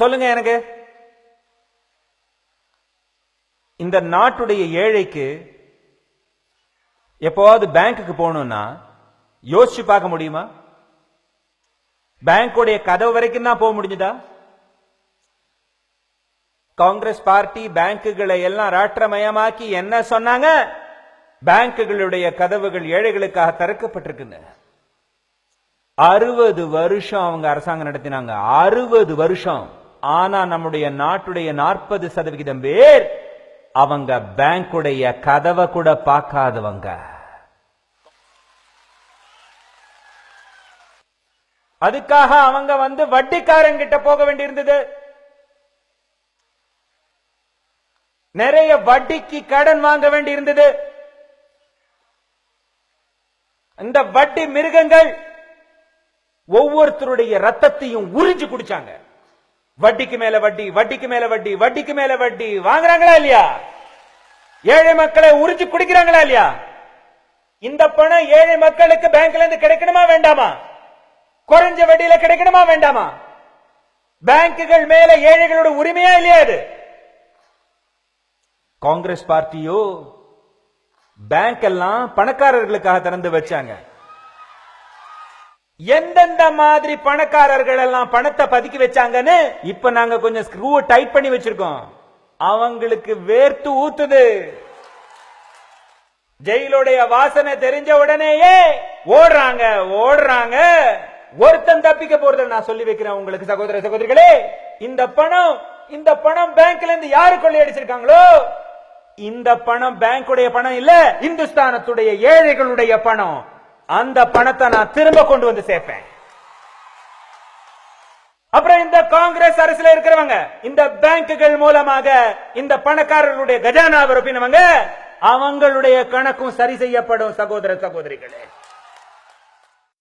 சொல்லுங்க எனக்கு. இந்த நாட்டுடைய ஏழைக்கு எப்போவாவது பேங்க்குக்கு போகணும்னா யோசிச்சு பார்க்க முடியுமா? பேங்கோடைய கதவு வரைக்கும் தான் போக முடிஞ்சதா? காங்கிரஸ் பார்ட்டி பேங்குகளை எல்லாம் ராஷ்டிரமயமாக்கி என்ன சொன்னாங்க? பேங்குகளுடைய கதவுகள் ஏழைகளுக்காக திறக்கப்பட்டிருக்கு. 60 வருஷம் அவங்க அரசாங்கம் நடத்தினாங்க. 60 வருஷம். ஆனா நம்முடைய நாட்டுடைய 40% பேர் அவங்க பேங்குடைய கதவை கூட பார்க்காதவங்க. அதுக்காக அவங்க வட்டிக்காரங்கிட்ட போக வேண்டியிருந்தது. நிறைய வட்டிக்கு கடன் வாங்க வேண்டியிருந்தது. இந்த வட்டி மிருகங்கள் ஒவ்வொருத்தருடைய ரத்தத்தையும் உறிஞ்சு குடிச்சாங்க. வட்டிக்கு மேல வட்டி, வட்டிக்கு மேல வட்டி, வட்டிக்கு மேல வட்டி வாங்குறாங்களா இல்லையா? ஏழை மக்களை உறிஞ்சு குடிக்கிறாங்களா இல்லையா? இந்த பணம் ஏழை மக்களுக்கு பேங்க்ல இருந்து கிடைக்கணுமா வேண்டாமா? குறைஞ்ச வட்டியில கிடைக்கணுமா வேண்டாமா? பேங்குகள் மேல ஏழைகளோட உரிமையா இல்லையா? அது காங்கிரஸ் பார்ட்டியோ பேங்க் எல்லாம் பணக்காரர்களுக்காக திறந்து வச்சாங்க. எந்தெந்த மாதிரி பணக்காரர்கள் எல்லாம் பணத்தை பதுக்கி வச்சாங்கன்னு இப்ப நாங்க கொஞ்சம் ஸ்க்ரூ டைட் பண்ணி வச்சிருக்கோம். அவங்களுக்கு வேர்த்து ஊத்துது. ஜெயிலுடைய வாசனை தெரிஞ்ச உடனேயே ஓடுறாங்க ஓடுறாங்க. ஒருத்தன் தப்பிக்க போறது நான் சொல்லி வைக்கிறேன் உங்களுக்கு சகோதர சகோதரிகளே. இந்த பணம் பேங்க்ல இருந்து யாரு கொள்ளையடிச்சிருக்காங்களோ, இந்த பணம் பேங்குடைய பணம் இல்ல, இந்துஸ்தானத்துடைய ஏழைகளுடைய பணம். அந்த பணத்தை நான் திரும்ப கொண்டு வந்து சேர்ப்பேன். அப்புறம் இந்த காங்கிரஸ் அரசுல இருக்கிறவங்க இந்த பேங்குகள் மூலமாக இந்த பணக்காரர்களுடைய கஜானாவை ரொப்பினவங்க, அவங்களுடைய கணக்கும் சரி செய்யப்படும் சகோதர சகோதரிகளே.